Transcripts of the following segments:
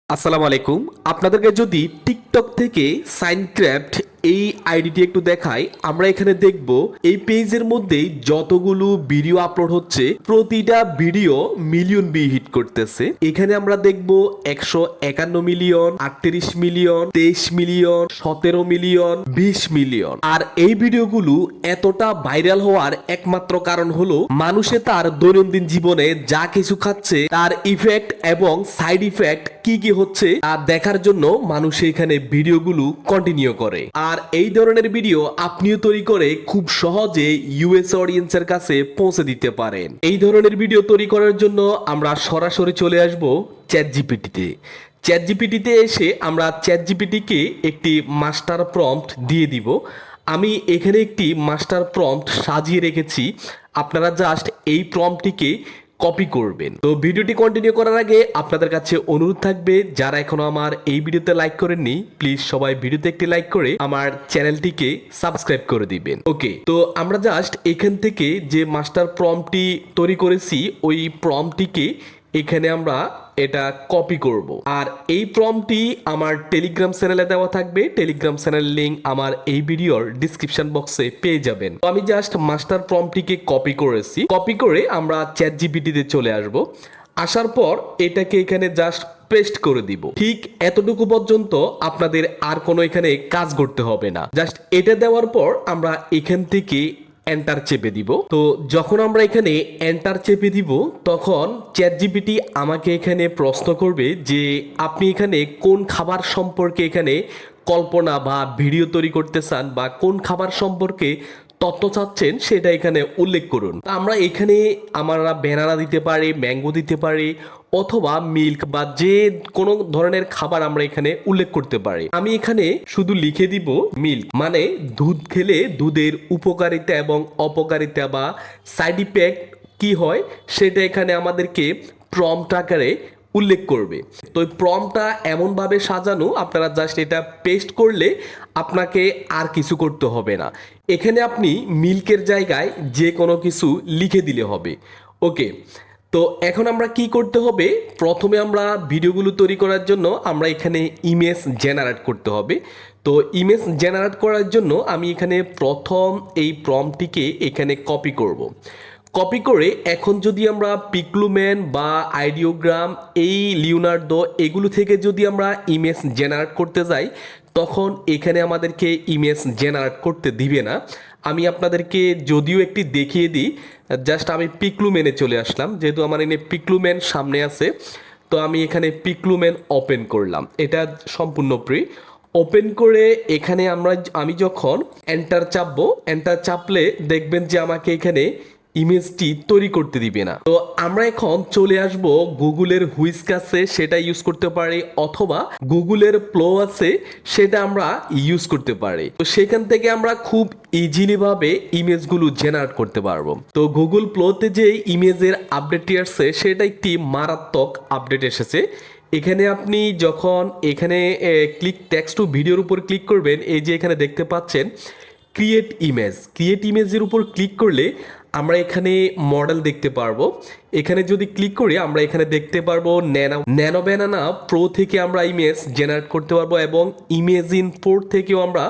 আসসালামু আলাইকুম। আপনাদেরকে যদি টিকটক থেকে সাইনক্রাফট এই আইডিটি একটু দেখাই, আমরা এখানে দেখব এই পেজের মধ্যে যতগুলো ভিডিও আপলোড হচ্ছে প্রতিটা ভিডিও মিলিয়ন ভিউ হিট করতেছে। এখানে আমরা দেখব 151 million, 38 million, 23 million, 17 million, 20 million. আর এই ভিডিওগুলো এতটা ভাইরাল হওয়ার একমাত্র কারণ হলো মানুষে তার দৈনন্দিন জীবনে যা কিছু খাচ্ছে তার ইফেক্ট এবং সাইড ইফেক্ট কি কি হচ্ছে আর দেখার জন্য মানুষ এখানে ভিডিওগুলো কন্টিনিউ করে। আর এই ধরনের ভিডিও আপনিও তৈরি করে খুব সহজে ইউএস অডিয়েন্সের কাছে পৌঁছে দিতে পারেন। এই ধরনের ভিডিও তৈরি করার জন্য আমরা সরাসরি চলে আসব চ্যাট জিপিটিতে। চ্যাট জিপিটিতে এসে আমরা চ্যাট জিপিটিকে একটি মাস্টার প্রম্পট দিয়ে দিব। আমি এখানে একটি মাস্টার প্রম্পট সাজিয়ে রেখেছি, আপনারা জাস্ট এই প্রম্পটটিকে কপি করবেন। তো ভিডিওটি কন্টিনিউ করার আগে আপনাদের কাছে অনুরোধ থাকবে, যারা এখনো আমার এই ভিডিওতে লাইক করেননি প্লিজ সবাই ভিডিওতে একটি লাইক করে আমার চ্যানেলটিকে সাবস্ক্রাইব করে দিবেন। ওকে, তো আমরা জাস্ট এখান থেকে যে মাস্টার প্রম্পটটি তৈরি করেছি ওই প্রম্পটটিকে এখানে আমরা এটা কপি করব। আর এই প্রম্পটটি আমার টেলিগ্রাম চ্যানেলে দেওয়া থাকবে, টেলিগ্রাম চ্যানেল লিংক আমার এই ভিডিওর ডিসক্রিপশন বক্সে পেয়ে যাবেন। তো আমি জাস্ট মাস্টার প্রম্পটটিকে কপি করেছি, কপি করে আমরা চ্যাট জিপিটিতে চলে আসব। আসার পর এটাকে এখানে জাস্ট পেস্ট করে দিব। ঠিক এতটুকু পর্যন্ত আপনাদের আর কোনো এখানে কাজ করতে হবে না। জাস্ট এটা দেওয়ার পর আমরা এখান থেকে এন্টার চেপে দিব। তো যখন আমরা এখানে এন্টার চেপে দিব তখন চ্যাট জিপিটি আমাকে এখানে প্রশ্ন করবে যে আপনি এখানে কোন খাবার সম্পর্কে এখানে কল্পনা বা ভিডিও তৈরি করতে চান বা কোন খাবার সম্পর্কে তথ্য চাচ্ছেন সেটা এখানে উল্লেখ করুন। আমরা এখানে আমরা ব্যানানা দিতে পারি, ম্যাঙ্গো দিতে পারি অথবা মিল্ক বা যে কোনো ধরনের খাবার আমরা এখানে উল্লেখ করতে পারি। আমি এখানে শুধু লিখে দিব মিল্ক, মানে দুধ খেলে দুধের উপকারিতা এবং অপকারিতা বা সাইড ইফেক্ট কি হয় সেটা এখানে আমাদেরকে প্রম্পট আকারে উল্লেখ করবে। তো এই প্রম্পটটা এমনভাবে সাজানো, আপনারা জাস্ট এটা পেস্ট করলে আপনাকে আর কিছু করতে হবে না। এখানে আপনি মিল্কের জায়গায় যে কোনো কিছু লিখে দিলে হবে। ওকে, তো এখন আমরা কি করতে হবে, প্রথমে আমরা ভিডিওগুলো তৈরি করার জন্য আমরা এখানে ইমেজ জেনারেট করতে হবে। তো ইমেজ জেনারেট করার জন্য আমি এখানে প্রথম এই প্রম্পটটিকে এখানে কপি করব। কপি করে এখন যদি আমরা পিক্লুম্যান বা আইডিওগ্রাম এই লিওনার্দো এগুলো থেকে যদি আমরা ইমেজ জেনারেট করতে যাই তখন এখানে আমাদেরকে ইমেজ জেনারেট করতে দিবে না। আমি আপনাদেরকে যদিও একটি দেখিয়ে দিই, জাস্ট আমি পিক্লুম্যানে চলে আসলাম, যেহেতু আমার এখানে পিক্লুম্যান সামনে আছে। তো আমি এখানে পিক্লুম্যান ওপেন করলাম, এটা সম্পূর্ণ ফ্রি। ওপেন করে এখানে আমি যখন এন্টার চাপবো, এন্টার চাপলে দেখবেন যে আমাকে এখানে ইমেজটি তৈরি করতে দিবে না। তো আমরা এখন চলে আসব গুগলের হুইস্ক আছে সেটা ইউজ করতে পারি অথবা গুগলের প্লো আছে সেটা আমরা ইউজ করতে পারি। তো সেখান থেকে আমরা খুব ইজিলি ভাবে ইমেজগুলো জেনারেট করতে পারবো। তো গুগল প্লোতে যে ইমেজের আপডেটটি আসছে সেটা একটি মারাত্মক আপডেট এসেছে। এখানে আপনি যখন এখানে ক্লিক টেক্সট টু ভিডিওর উপর ক্লিক করবেন, এই যে এখানে দেখতে পাচ্ছেন ক্রিয়েট ইমেজ, ক্রিয়েট ইমেজের উপর ক্লিক করলে আমরা এখানে মডেল দেখতে পারবো। এখানে যদি ক্লিক করি আমরা এখানে দেখতে পারবো ন্যানো ব্যানানা প্রো থেকে আমরা ইমেজ জেনারেট করতে পারবো এবং ইমেজিন 4 থেকেও আমরা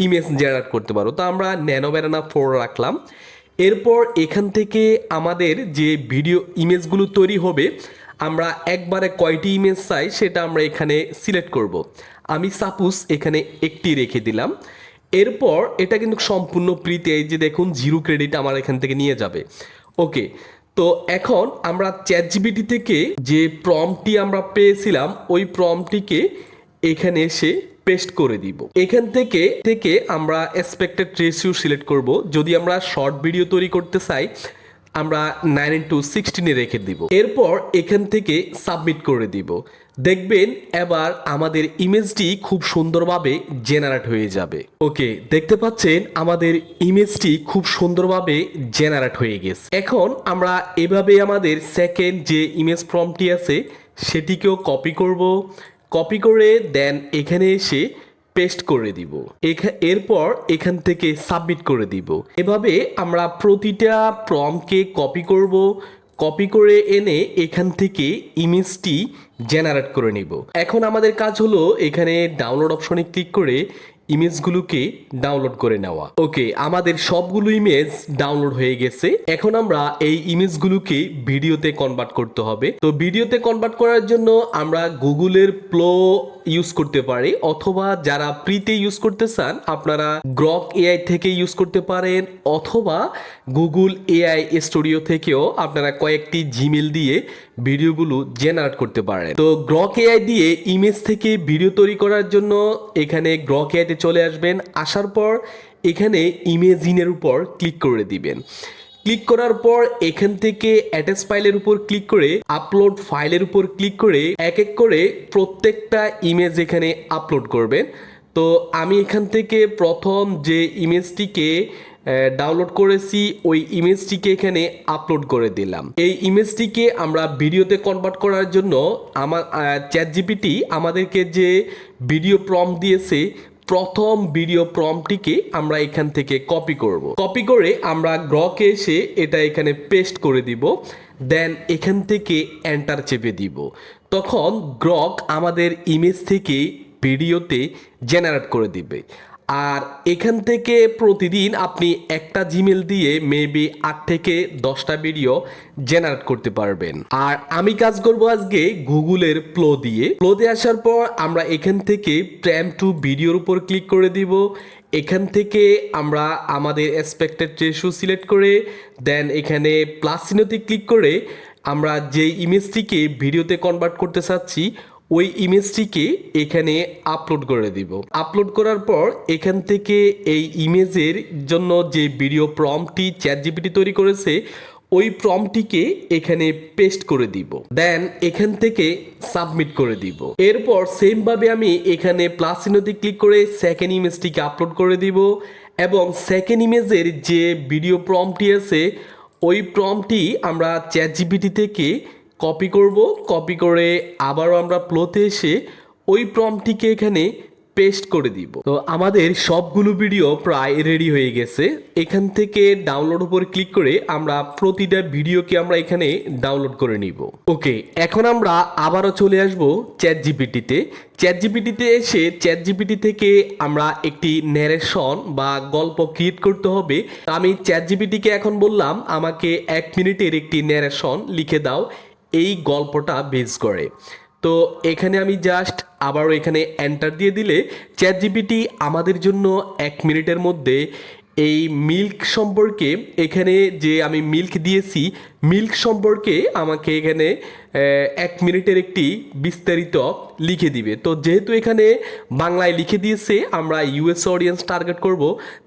ইমেজ জেনারেট করতে পারবো। তো আমরা ন্যানো ব্যানানা 4 রাখলাম। এরপর এখান থেকে আমাদের যে ভিডিও ইমেজগুলো তৈরি হবে আমরা একবারে কয়টি ইমেজ চাই সেটা আমরা এখানে সিলেক্ট করব। আমি সাপোজ এখানে একটি রেখে দিলাম। এরপর এটা কিন্তু সম্পূর্ণ ফ্রিতে, এই যে দেখুন 0 ক্রেডিট আমার এখান থেকে নিয়ে যাবে। ওকে, তো এখন আমরা চ্যাট জিপিটি থেকে যে প্রম্পটটি আমরা পেয়েছিলাম ওই প্রম্পটটিকে এখানে এসে পেস্ট করে দিব। এখান থেকে আমরা এক্সপেক্টেড রেশিও সিলেক্ট করব। যদি আমরা শর্ট ভিডিও তৈরি করতে চাই আমরা 9:16 রেখে দিব। এরপর এখান থেকে সাবমিট করে দিব। দেখবেন এবার আমাদের ইমেজটি খুব সুন্দরভাবে জেনারেট হয়ে যাবে। ওকে, দেখতে পাচ্ছেন আমাদের ইমেজটি খুব সুন্দরভাবে জেনারেট হয়ে গেছে। এখন আমরা এভাবে আমাদের সেকেন্ড যে ইমেজ প্রম্পটটি আছে সেটিকেও কপি করব। কপি করে দেন এখানে এসে পেস্ট করে দিব। এরপর এখান থেকে সাবমিট করে দিব। এভাবে আমরা প্রতিটা প্রম্পটকে কপি করব। কপি করে এনে এখান থেকে ইমেজটি জেনারেট করে নিব। এখন আমাদের কাজ হলো এখানে ডাউনলোড অপশনে ক্লিক করে ইমেজগুলোকে ডাউনলোড করে নেওয়া। ওকে, আমাদের সবগুলো ইমেজ ডাউনলোড হয়ে গেছে। এখন আমরা এই ইমেজগুলোকে ভিডিওতে কনভার্ট করতে হবে। তো ভিডিওতে কনভার্ট করার জন্য আমরা গুগলের প্লো ইউজ করতে পারি, অথবা যারা ফ্রিতে ইউজ করতে চান আপনারা গ্রক এআই থেকে ইউজ করতে পারেন, অথবা গুগল এআই স্টুডিও থেকেও আপনারা কয়েকটি জিমেল দিয়ে ভিডিওগুলো জেনারেট করতে পারেন। তো গ্রক এআই দিয়ে ইমেজ থেকে ভিডিও তৈরি করার জন্য এখানে গ্রক এআইতে চলে আসবেন। আসার পর এখানে ইমেজিনের উপর ক্লিক করে দিবেন। ক্লিক করার পর এখান থেকে অ্যাটাচ ফাইলের উপর ক্লিক করে আপলোড ফাইলের উপর ক্লিক করে এক এক করে প্রত্যেকটা ইমেজ এখানে আপলোড করবেন। তো আমি এখান থেকে প্রথম যে ইমেজটিকে ডাউনলোড করেছি ওই ইমেজটিকে এখানে আপলোড করে দিলাম। এই ইমেজটিকে আমরা ভিডিওতে কনভার্ট করার জন্য আমার চ্যাটজিপিটি আমাদেরকে যে ভিডিও প্রম্পট দিয়েছে, প্রথম ভিডিও প্রম্পটটিকে আমরা এখান থেকে কপি করব। কপি করে আমরা গ্রকে এসে এটা এখানে পেস্ট করে দিব। দেন এখান থেকে এন্টার চেপে দিব। তখন গ্রক আমাদের ইমেজ থেকে ভিডিওতে জেনারেট করে দিবে। আর এখান থেকে প্রতিদিন আপনি একটা জিমেল দিয়ে মেবি 8 থেকে 10টা ভিডিও জেনারেট করতে পারবেন। আর আমি কাজ করব আজকে গুগলের প্লোতে আসার পর আমরা এখান থেকে প্রেম টু ভিডিওর উপর ক্লিক করে দিব। এখান থেকে আমরা আমাদের এক্সপেক্টেড রেশিও সিলেক্ট করে দেন এখানে প্লাস চিহ্নতে ক্লিক করে আমরা যে ইমেজটিকে ভিডিওতে কনভার্ট করতে চাচ্ছি ওই ইমেজটিকে এখানে আপলোড করে দিব। আপলোড করার পর এখান থেকে এই ইমেজের জন্য যে ভিডিও প্রম্পটটি চ্যাটজিপিটি তৈরি করেছে ওই প্রম্পটটিকে এখানে পেস্ট করে দিব। দেন এখান থেকে সাবমিট করে দিব। এরপর সেম ভাবে আমি এখানে প্লাস চিহ্নতে ক্লিক করে সেকেন্ড ইমেজটিকে আপলোড করে দিব এবং সেকেন্ড ইমেজের যে ভিডিও প্রম্পটটি আছে ওই প্রম্পটটি আমরা চ্যাটজিপিটি থেকে কপি করব। কপি করে আবারও আমরা প্লোতে এসে ওই প্রম্পটটিকে এখানে পেস্ট করে দিব। তো আমাদের সবগুলো ভিডিও প্রায় রেডি হয়ে গেছে। এখান থেকে ডাউনলোড উপর ক্লিক করে আমরা প্রতিটা ভিডিওকে আমরা এখানে ডাউনলোড করে নিব। ওকে, এখন আমরা আবারও চলে আসব চ্যাটজিপিটিতে এসে চ্যাটজিপিটি থেকে আমরা একটি ন্যারেশন বা গল্প ক্রিয়েট করতে হবে। আমি চ্যাটজিপিটিকে এখন বললাম আমাকে 1 মিনিটের একটি ন্যারেশন লিখে দাও এই গল্পটা বেস করে। তো এখানে আমি জাস্ট আবারও এখানে এন্টার দিয়ে দিলে চ্যাটজিপিটি আমাদের জন্য 1 মিনিটের মধ্যে এই মিল্ক সম্পর্কে, এখানে যে আমি মিল্ক দিয়েছি মিল্ক সম্পর্কে আমাকে এখানে 1 মিনিটের একটি বিস্তারিত লিখে দিবে। তো যেহেতু এখানে বাংলায় লিখে দিয়েছে আমরা ইউএস অডিয়েন্স টার্গেট করব,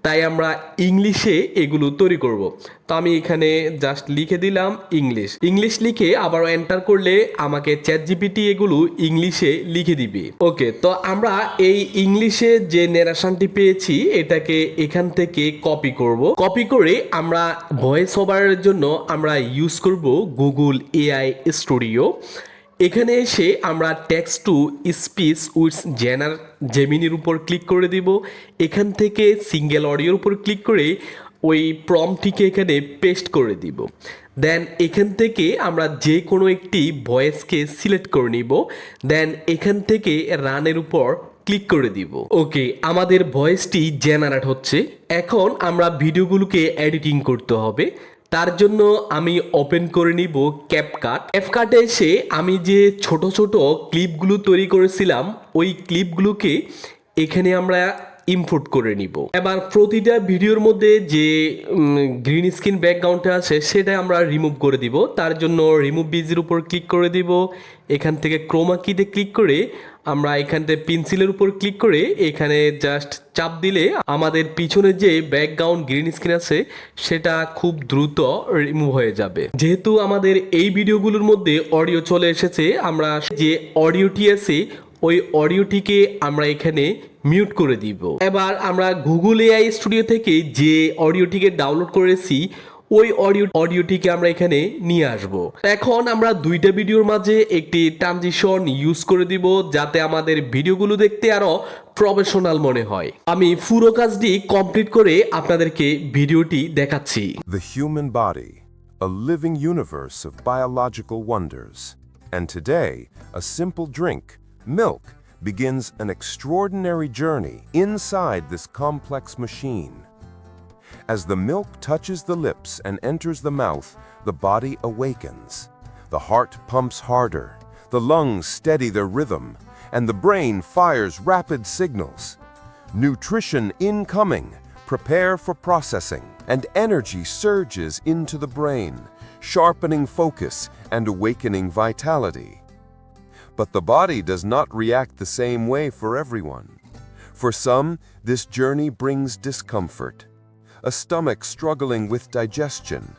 তাই আমরা ইংলিশে এগুলো তৈরি করব। তো আমি এখানে জাস্ট লিখে দিলাম ইংলিশ লিখে আবার এন্টার করলে আমাকে চ্যাটজিপিটি এগুলো ইংলিশে লিখে দিবে। ওকে, তো আমরা এই ইংলিশে যে ন্যারেশনটি পেয়েছি এটাকে এখান থেকে কপি করে আমরা ভয়েস ওভারের জন্য আমরা ইউজ করব গুগল এআই স্টুডিও। এখানে এসে আমরা টেক্সট টু স্পিচ উইথ জেমিনির উপর ক্লিক করে দিব। এখান থেকে সিঙ্গেল অডিওর উপর ক্লিক করে ওই প্রম্পটটিকে এখানে পেস্ট করে দিব। দেন এখান থেকে আমরা যে কোনো একটি ভয়েসকে সিলেক্ট করে নিব। দেন এখান থেকে রানের উপর ক্লিক করে দিব। ওকে, আমাদের ভয়েসটি জেনারেট হচ্ছে। এখন আমরা ভিডিওগুলোকে এডিটিং করতে হবে। তার জন্য আমি ওপেন করে নিব ক্যাপকাটে এসে আমি যে ছোট ছোট ক্লিপগুলো তৈরি করেছিলাম ওই ক্লিপগুলোকে এখানে আমরা ইম্পোর্ট করে নিব। এবার প্রতিটা ভিডিওর মধ্যে যে গ্রিন স্ক্রিন ব্যাকগ্রাউন্ডটা আছে সেটা আমরা রিমুভ করে দিব। তার জন্য রিমুভ বিজির উপর ক্লিক করে দিব। এখান থেকে ক্রোমা কিতে ক্লিক করে আমরা এখান থেকে পেন্সিলের উপর ক্লিক করে এখানে জাস্ট চাপ দিলে আমাদের পিছনে যে ব্যাকগ্রাউন্ড গ্রিন স্ক্রিন আছে সেটা খুব দ্রুত রিমুভ হয়ে যাবে। যেহেতু আমাদের এই ভিডিওগুলোর মধ্যে অডিও চলে এসেছে, আমরা যে অডিওটি আছে ওই অডিওটিকে আমরা এখানে মিউট করে দিব। এবার আমরা গুগল এআই স্টুডিও থেকে যে অডিওটিকে ডাউনলোড করেছি ওই অডিওটিকে আমরা এখানে নিয়ে আসব। এখন আমরা দুইটা ভিডিওর মাঝে একটি ট্রানজিশন ইউজ করে দিব যাতে আমাদের ভিডিওগুলো দেখতে আরো প্রফেশনাল মনে হয়। আমি পুরো কাজটি কমপ্লিট করে আপনাদেরকে ভিডিওটি দেখাচ্ছি। The human body, a living universe of biological wonders. And today, a simple drink, milk, begins an extraordinary journey inside this complex machine. As the milk touches the lips and enters the mouth, the body awakens. The heart pumps harder, the lungs steady their rhythm, and the brain fires rapid signals. Nutrition incoming, prepare for processing, and energy surges into the brain, sharpening focus and awakening vitality. But the body does not react the same way for everyone. For some, this journey brings discomfort. A stomach struggling with digestion,